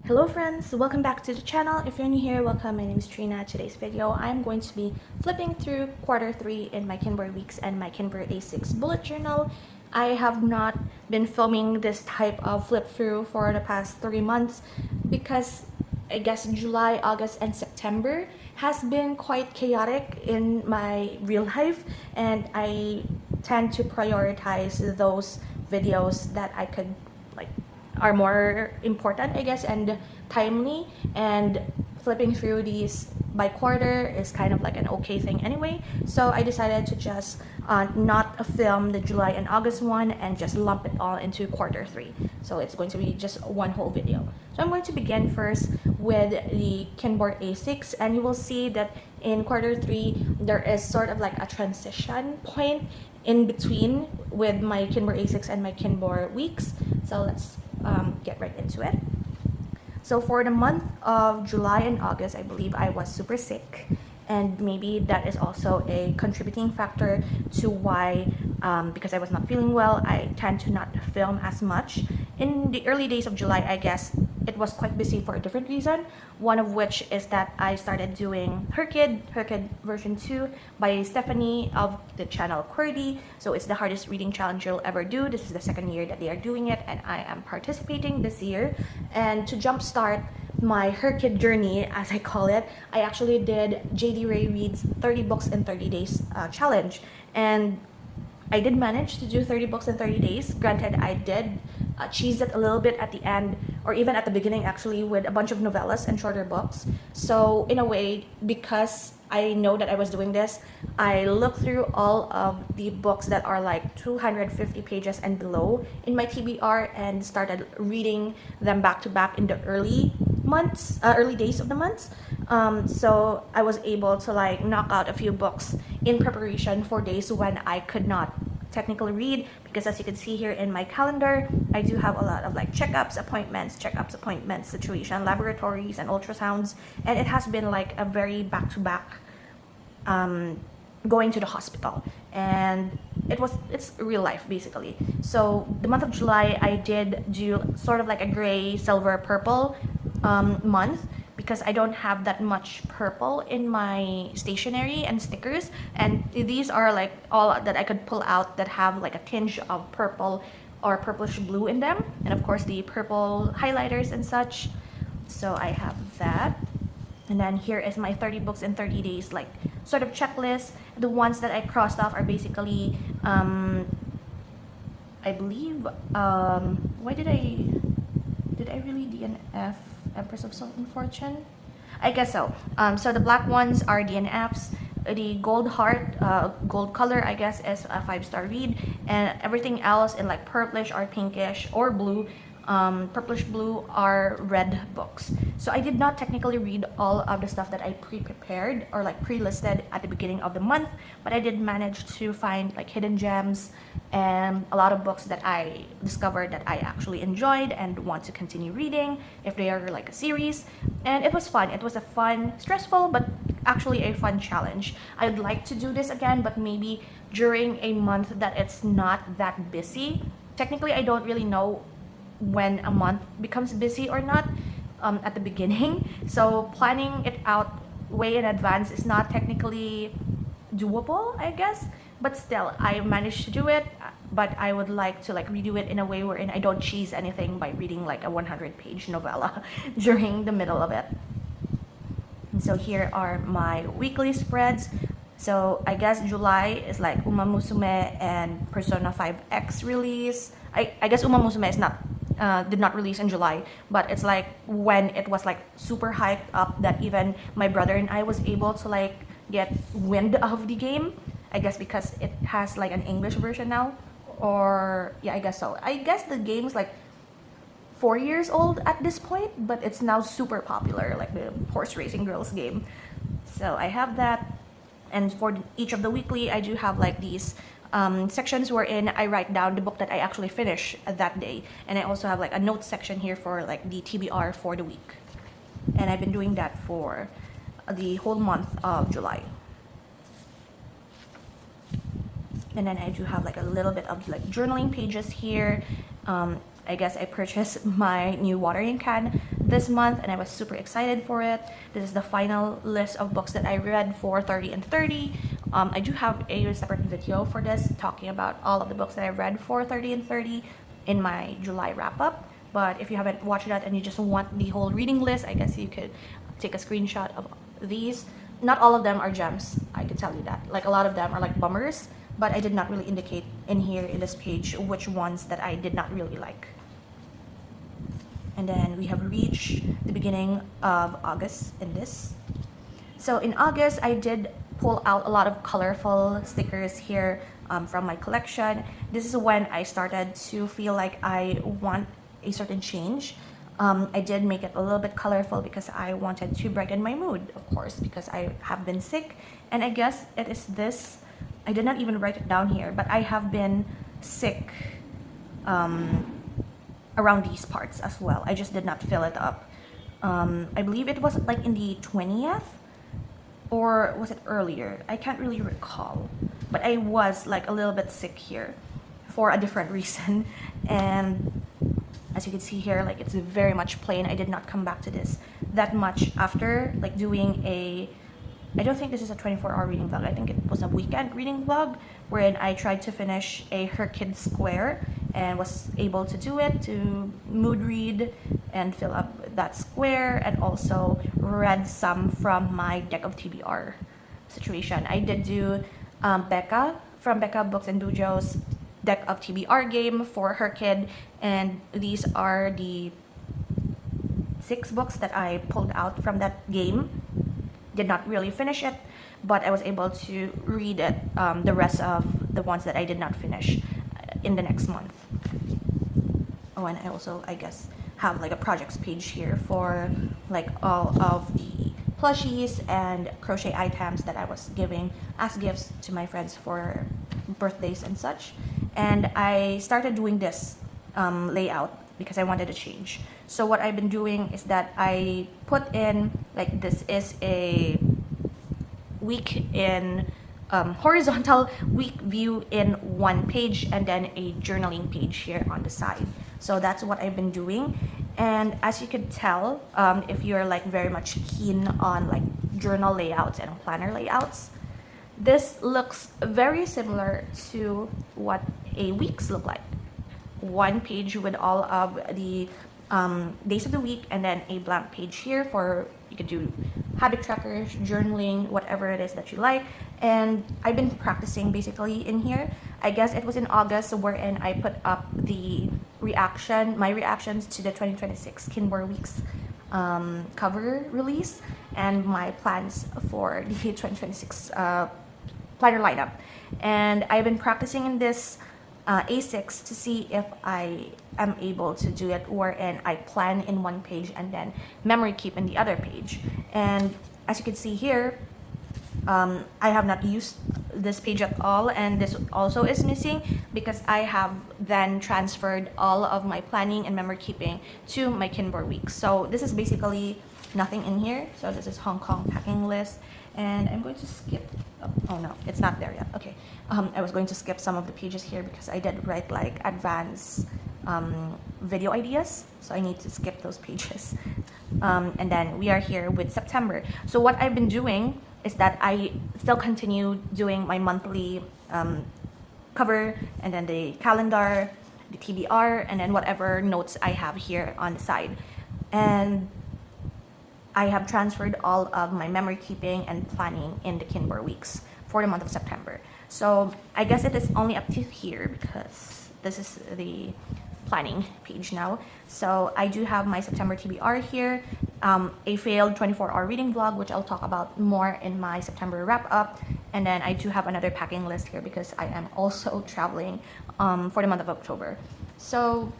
Hello friends, welcome back to the channel. If you're new here, welcome. My name is Trina. Today's video, I'm going to be flipping through quarter 3 in my Kinbor weeks and my Kinbor A6 bullet journal. I have not been filming this type of flip through for the past 3 months because I guess July, August, and September has been quite chaotic in my real life, and I tend to prioritize those videos that I could like are more important, I guess, and timely. And flipping through these by quarter is kind of like an okay thing anyway. So I decided to just not film the July and August one and just lump it all into quarter 3. So it's going to be just one whole video. So I'm going to begin first with the Kinbor A6, and you will see that in quarter 3 there is sort of like a transition point in between with my Kinbor A6 and my Kinbor weeks. So let's get right into it. So for the month of July and August, I believe I was super sick, and maybe that is also a contributing factor to why, because I was not feeling well, I tend to not film as much. In the early days of July, I guess it was quite busy for a different reason, one of which is that I started doing Her Kid version 2 by Stephanie of the channel QWERTY. So it's the hardest reading challenge you'll ever do. This is the second year that they are doing it, and I am participating this year. And to jumpstart my Her Kid journey, as I call it, I actually did JD Ray Reads 30 books in 30 days challenge, and I did manage to do 30 books in 30 days. Granted, I did cheese it a little bit at the end, or even at the beginning actually, with a bunch of novellas and shorter books. So in a way, because I know that I was doing this, I looked through all of the books that are like 250 pages and below in my TBR and started reading them back to back in the early days of the months. So I was able to like knock out a few books in preparation for days when I could not technically read, because as you can see here in my calendar, I do have a lot of like checkups, appointments, situation, laboratories, and ultrasounds, and it has been like a very back-to-back going to the hospital, and it's real life basically. So the month of July, I did do sort of like a gray, silver, purple month, because I don't have that much purple in my stationery and stickers, and these are like all that I could pull out that have like a tinge of purple or purplish blue in them, and of course the purple highlighters and such. So I have that, and then here is my 30 books in 30 days like sort of checklist. The ones that I crossed off are basically I believe why did I really DNF Empress of Salt and Fortune? I guess so. So the black ones are DNFs. The gold heart, gold color, I guess, is a 5-star read, and everything else in like purplish or pinkish or blue, purplish blue, are red books. So I did not technically read all of the stuff that I pre-prepared or like pre-listed at the beginning of the month, but I did manage to find like hidden gems and a lot of books that I discovered that I actually enjoyed and want to continue reading if they are like a series. And it was fun. It was a fun, stressful, but actually a fun challenge. I'd like to do this again, but maybe during a month that it's not that busy. Technically, I don't really know when a month becomes busy or not at the beginning, so planning it out way in advance is not technically doable, I guess, but still I managed to do it. But I would like to like redo it in a way wherein I don't cheese anything by reading like a 100-page novella during the middle of it. And so here are my weekly spreads. So I guess July is like Uma Musume and Persona 5X release. I guess Uma Musume is not did not release in July, but it's like when it was like super hyped up that even my brother and I was able to like get wind of the game. I guess because it has like an English version now, or yeah, I guess so. I guess the game's like 4 years old at this point, but it's now super popular, like the horse racing girls game. So I have that, and for each of the weekly, I do have like these sections wherein I write down the book that I actually finish that day, and I also have like a notes section here for like the TBR for the week, and I've been doing that for the whole month of July. And then I do have like a little bit of like journaling pages here. I guess I purchased my new watering can this month, and I was super excited for it. This is the final list of books that I read for 30 and 30. I do have a separate video for this, talking about all of the books that I read for 30 and 30 in my July wrap-up. But if you haven't watched that and you just want the whole reading list, I guess you could take a screenshot of these. Not all of them are gems, I can tell you that. Like, a lot of them are like bummers, but I did not really indicate in here in this page which ones that I did not really like. And then we have reached the beginning of August in this. So in August, I did pull out a lot of colorful stickers here from my collection. This is when I started to feel like I want a certain change. I did make it a little bit colorful because I wanted to brighten my mood, of course, because I have been sick. And I guess it is this. I did not even write it down here, but I have been sick around these parts as well. I just did not fill it up. I believe it was like in the 20th, or was it earlier? I can't really recall, but I was like a little bit sick here for a different reason. And as you can see here, like, it's very much plain. I did not come back to this that much after like doing a, I don't think this is a 24-hour reading vlog. I think it was a weekend reading vlog wherein I tried to finish a Her Kid Square and was able to do it, to mood read and fill up that square, and also read some from my deck of TBR situation. I did do Becca from Becca Books and Bujo's deck of TBR game for Her Kid, and these are the 6 books that I pulled out from that game. Did not really finish it, but I was able to read it, the rest of the ones that I did not finish in the next month. Oh, and I also, I guess, have like a projects page here for like all of the plushies and crochet items that I was giving as gifts to my friends for birthdays and such. And I started doing this layout because I wanted to change. So what I've been doing is that I put in, like, this is a week in horizontal week view in one page, and then a journaling page here on the side. So that's what I've been doing. And as you can tell, if you're like very much keen on like journal layouts and planner layouts, this looks very similar to what a weeks look like. One page with all of the days of the week, and then a blank page here for, you could do habit trackers, journaling, whatever it is that you like. And I've been practicing basically in here. I guess it was in August wherein I put up the my reactions to the 2026 Kinbor Weeks cover release, and my plans for the 2026 planner lineup. And I've been practicing in this A6 to see if I am able to do it wherein I plan in one page and then memory keep in the other page. And as you can see here, I have not used this page at all, and this also is missing because I have then transferred all of my planning and memory keeping to my Kinbor week. So this is basically nothing in here. So this is Hong Kong packing list, and I'm going to skip, oh no, it's not there yet. Okay, I was going to skip some of the pages here because I did write like advanced video ideas, so I need to skip those pages. And then we are here with September. So what I've been doing is that I still continue doing my monthly cover, and then the calendar, the TBR, and then whatever notes I have here on the side. And I have transferred all of my memory keeping and planning in the Kinbor weeks for the month of September. So I guess it is only up to here because this is the planning page now. So I do have my September TBR here, a failed 24-hour reading vlog, which I'll talk about more in my September wrap up. And then I do have another packing list here because I am also traveling for the month of October. So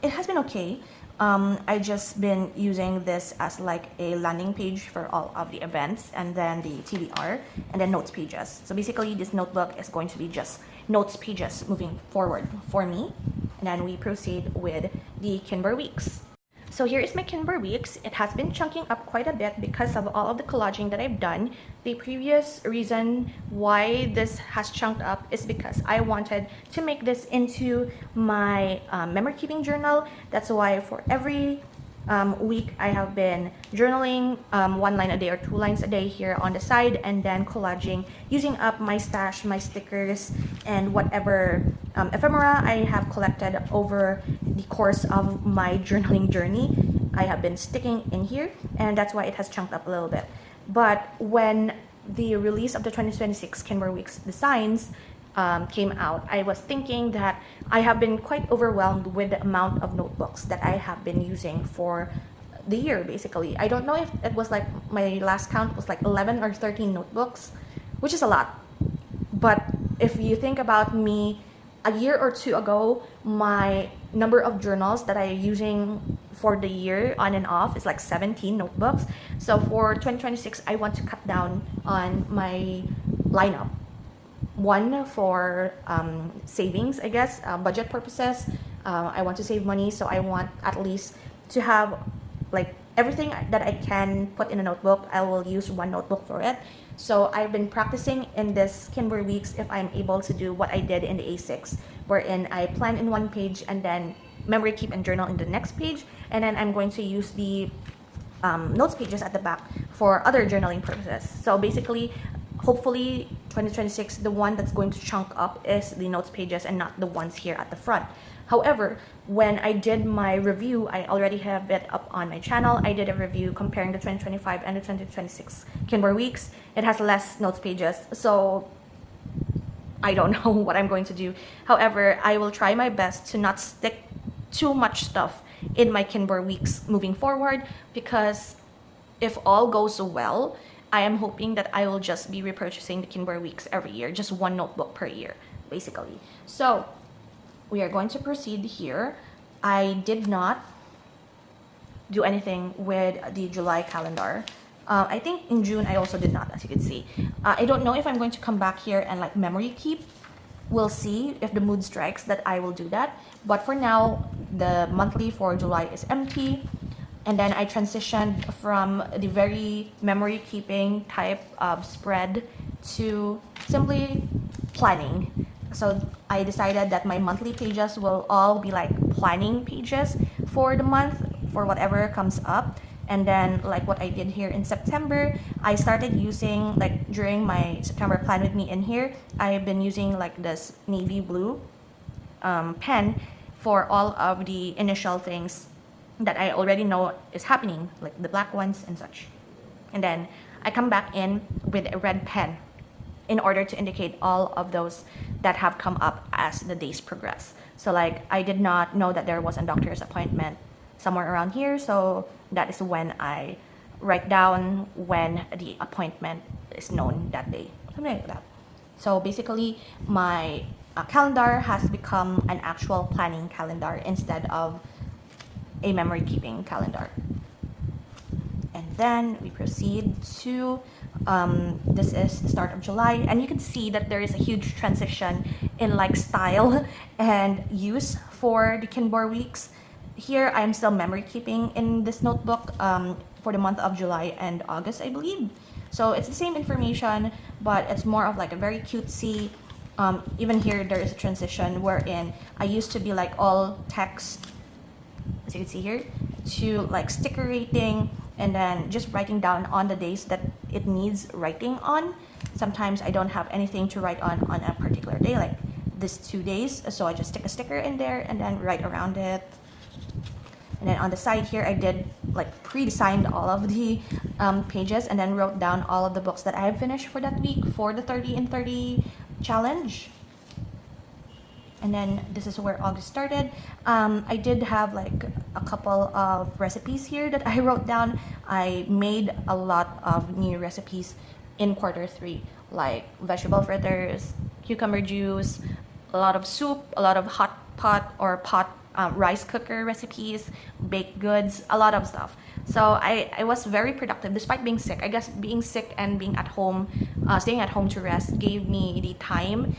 it has been okay. I just been using this as like a landing page for all of the events, and then the TBR, and then notes pages. So basically this notebook is going to be just notes pages moving forward for me. And then we proceed with the Kinbor weeks. So here is my Kinbor weeks. It has been chunking up quite a bit because of all of the collaging that I've done. The previous reason why this has chunked up is because I wanted to make this into my memory keeping journal. That's why for every week, I have been journaling 1 line a day or 2 lines a day here on the side, and then collaging, using up my stash, my stickers, and whatever ephemera I have collected over the course of my journaling journey. I have been sticking in here, and that's why it has chunked up a little bit. But when the release of the 2026 Kinbor Weeks designs came out, I was thinking that I have been quite overwhelmed with the amount of notebooks that I have been using for the year, basically. I don't know if it was like, my last count was like 11 or 13 notebooks, which is a lot. But if you think about me a year or two ago, my number of journals that I'm using for the year on and off is like 17 notebooks. So for 2026, I want to cut down on my lineup. One for savings, I guess, budget purposes. I want to save money, so I want at least to have like everything that I can put in a notebook. I will use one notebook for it. So I've been practicing in this Kinbor Weeks if I'm able to do what I did in the A6, wherein I plan in one page and then memory keep and journal in the next page, and then I'm going to use the notes pages at the back for other journaling purposes. So basically, hopefully 2026, the one that's going to chunk up is the notes pages and not the ones here at the front. However, when I did my review, I already have it up on my channel. I did a review comparing the 2025 and the 2026 Kinbor Weeks. It has less notes pages, so I don't know what I'm going to do. However, I will try my best to not stick too much stuff in my Kinbor Weeks moving forward, because if all goes well, I am hoping that I will just be repurchasing the Kinbor Weeks every year, just one notebook per year, basically. So we are going to proceed here. I did not do anything with the July calendar. I think in June I also did not, as you can see. I don't know if I'm going to come back here and like memory keep. We'll see if the mood strikes that I will do that. But for now, the monthly for July is empty. And then I transitioned from the very memory keeping type of spread to simply planning. So I decided that my monthly pages will all be like planning pages for the month, for whatever comes up. And then like what I did here in September, I started using, like during my September plan with me in here, I've been using like this navy blue pen for all of the initial things that I already know is happening, like the black ones and such. And then I come back in with a red pen in order to indicate all of those that have come up as the days progress. So like I did not know that there was a doctor's appointment somewhere around here, so that is when I write down when the appointment is known that day, something like that. So basically my calendar has become an actual planning calendar instead of a memory keeping calendar. And then we proceed to this is the start of July, and you can see that there is a huge transition in like style and use for the Kinbor Weeks. Here I'm still memory keeping in this notebook for the month of July and August, I believe. So it's the same information, but it's more of like a very cutesy. Even here there is a transition wherein I used to be like all text, as you can see here, to like sticker rating, and then just writing down on the days that it needs writing on. Sometimes I don't have anything to write on a particular day, like this 2 days, so I just stick a sticker in there and then write around it. And then on the side here, I did like pre-designed all of the pages and then wrote down all of the books that I have finished for that week for the 30 in 30 challenge. And then this is where August started. I did have like a couple of recipes here that I wrote down. I made a lot of new recipes in Q3, like vegetable fritters, cucumber juice, a lot of soup, a lot of hot pot or pot rice cooker recipes, baked goods, a lot of stuff. So I was very productive despite being sick. I guess being sick and being at home, staying at home to rest gave me the time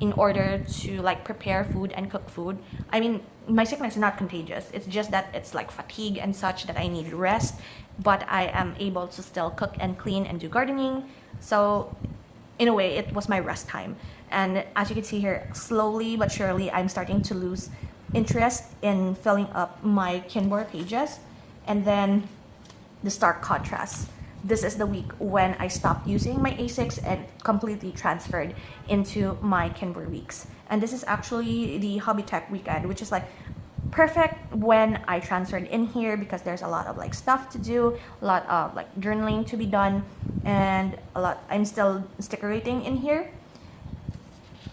in order to like prepare food and cook food. I mean, my sickness is not contagious. It's just that it's like fatigue and such that I need rest, but I am able to still cook and clean and do gardening. So in a way, it was my rest time. And as you can see here, slowly but surely, I'm starting to lose interest in filling up my Kinbor pages. And then the stark contrast. This is the week when I stopped using my A6 and completely transferred into my Kinbor weeks. And this is actually the Hobby Tech weekend, which is like perfect when I transferred in here because there's a lot of like stuff to do, a lot of like journaling to be done, and I'm still sticker rating in here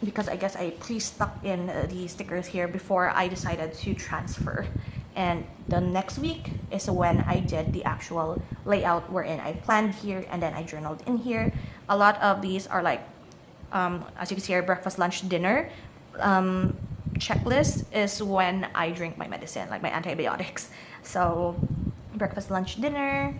because I guess I pre-stuck in the stickers here before I decided to transfer. And the next week is when I did the actual layout wherein I planned here and then I journaled in here. A lot of these are like, as you can see here, breakfast, lunch, dinner. Checklist is when I drink my medicine, like my antibiotics. So breakfast, lunch, dinner.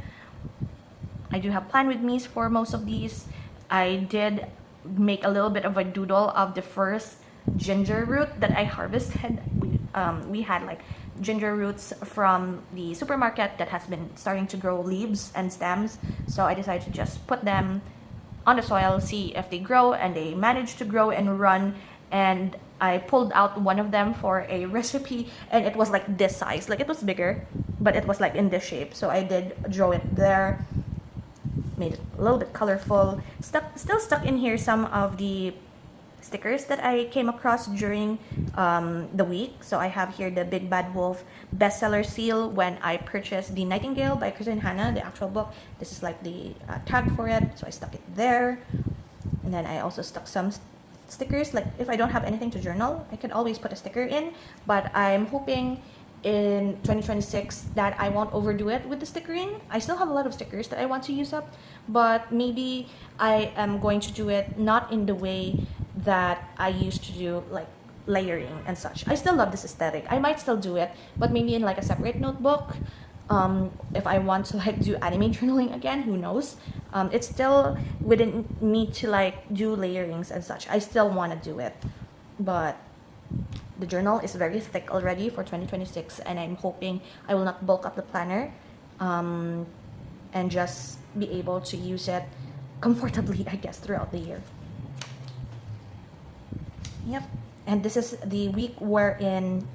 I do have plan with me's for most of these. I did make a little bit of a doodle of the first ginger root that I harvested. We had like ginger roots from the supermarket that has been starting to grow leaves and stems. So I decided to just put them on the soil, see if they grow, and they managed to grow and run. And I pulled out one of them for a recipe, and it was like this size. Like it was bigger, but it was like in this shape. So I did draw it there, made it a little bit colorful. Still stuck in here some of the stickers that I came across during the week. So I have here the Big Bad Wolf bestseller seal when I purchased The Nightingale by Kristen Hanna, the actual book. This is like the tag for it, so I stuck it there. And then I also stuck some stickers. Like if I don't have anything to journal, I could always put a sticker in, but I'm hoping in 2026 that I won't overdo it with the stickering. I still have a lot of stickers that I want to use up, but maybe I am going to do it not in the way that I used to do, like layering and such. I still love this aesthetic. I might still do it, but maybe in like a separate notebook. If I want to like do anime journaling again, who knows? It's still within me to like do layerings and such. I still want to do it, but the journal is very thick already for 2026, and I'm hoping I will not bulk up the planner and just be able to use it comfortably, I guess, throughout the year. Yep. And this is the week wherein,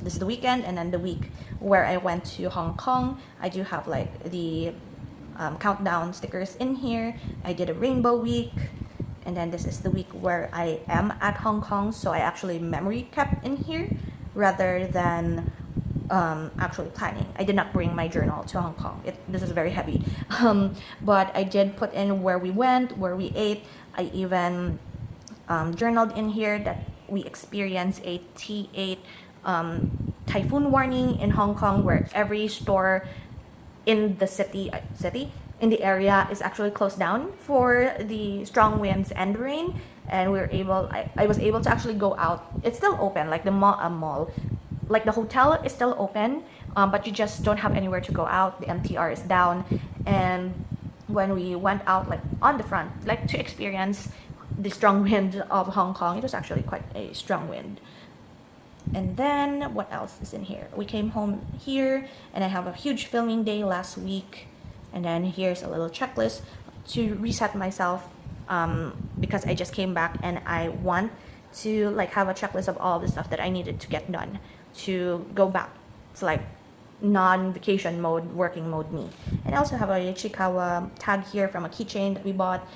this is the weekend, and then the week where I went to Hong Kong. I do have like the countdown stickers in here. I did a rainbow week. And then this is the week where I am at Hong Kong, so I actually memory kept in here rather than actually planning. I did not bring my journal to Hong Kong. This is very heavy. But I did put in where we went, where we ate. I even journaled in here that we experienced a T8 typhoon warning in Hong Kong, where every store in the city in the area is actually closed down for the strong winds and rain. And I was able to actually go out. It's still open, like the mall, like the hotel is still open, but you just don't have anywhere to go out. The MTR is down. And when we went out, like on the front, like to experience the strong wind of Hong Kong, it was actually quite a strong wind. And then what else is in here? We came home here, and I have a huge filming day last week. And then here's a little checklist to reset myself, because I just came back and I want to like have a checklist of all the stuff that I needed to get done to go back to like non-vacation mode, working mode me. And I also have a Chikawa tag here from a keychain that we bought.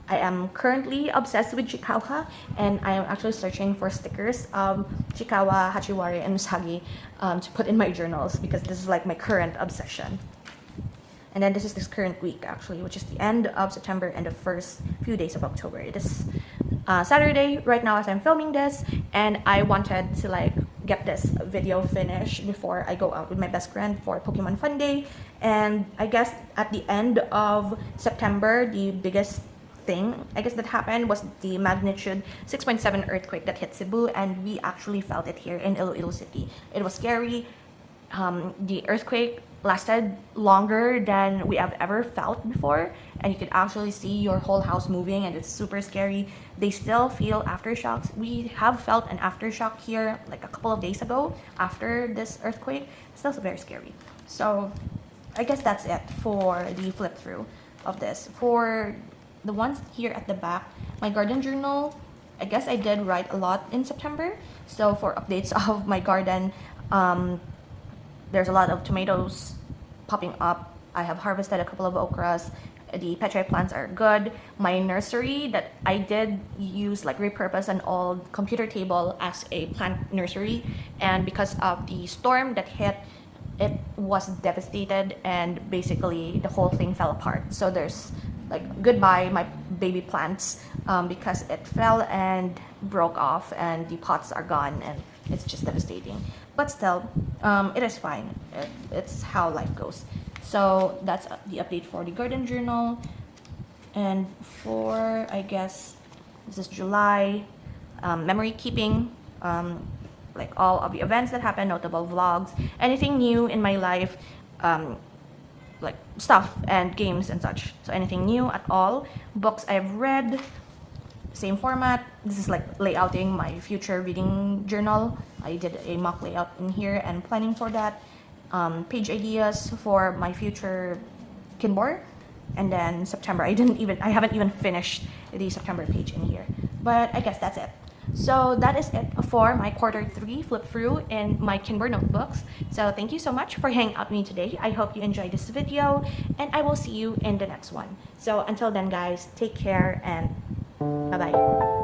I am currently obsessed with Chikawa, and I am actually searching for stickers of Chikawa, Hachiwari, and Usagi to put in my journals, because this is like my current obsession. And then this is this current week actually, which is the end of September and the first few days of October. It is Saturday right now as I'm filming this, and I wanted to like get this video finished before I go out with my best friend for Pokemon Fun Day. And I guess at the end of September, the biggest thing I guess that happened was the magnitude 6.7 earthquake that hit Cebu, and we actually felt it here in Iloilo City. It was scary. The earthquake lasted longer than we have ever felt before, and you could actually see your whole house moving, and it's super scary. They still feel aftershocks. We have felt an aftershock here like a couple of days ago after this earthquake. It's still very scary. So I guess that's it for the flip through of this. For the ones here at the back, my garden journal, I guess I did write a lot in September. So for updates of my garden, there's a lot of tomatoes popping up. I have harvested a couple of okras. The petri plants are good. My nursery that I did use, like repurpose an old computer table as a plant nursery, and because of the storm that hit, it was devastated and basically the whole thing fell apart. So there's like goodbye my baby plants, because it fell and broke off and the pots are gone and it's just devastating. But still, it is fine. It's how life goes. So that's the update for the garden journal. And for, I guess, this is July, memory keeping, like all of the events that happened, notable vlogs, anything new in my life, like stuff and games and such. So anything new at all. Books I've read, same format. This is like layouting my future reading journal. I did a mock layout in here and planning for that. Page ideas for my future Kinbor. And then September, I haven't even finished the September page in here. But I guess that's it. So that is it for my Q3 flip through in my Kinbor notebooks. So thank you so much for hanging out with me today. I hope you enjoyed this video and I will see you in the next one. So until then guys, take care and bye-bye.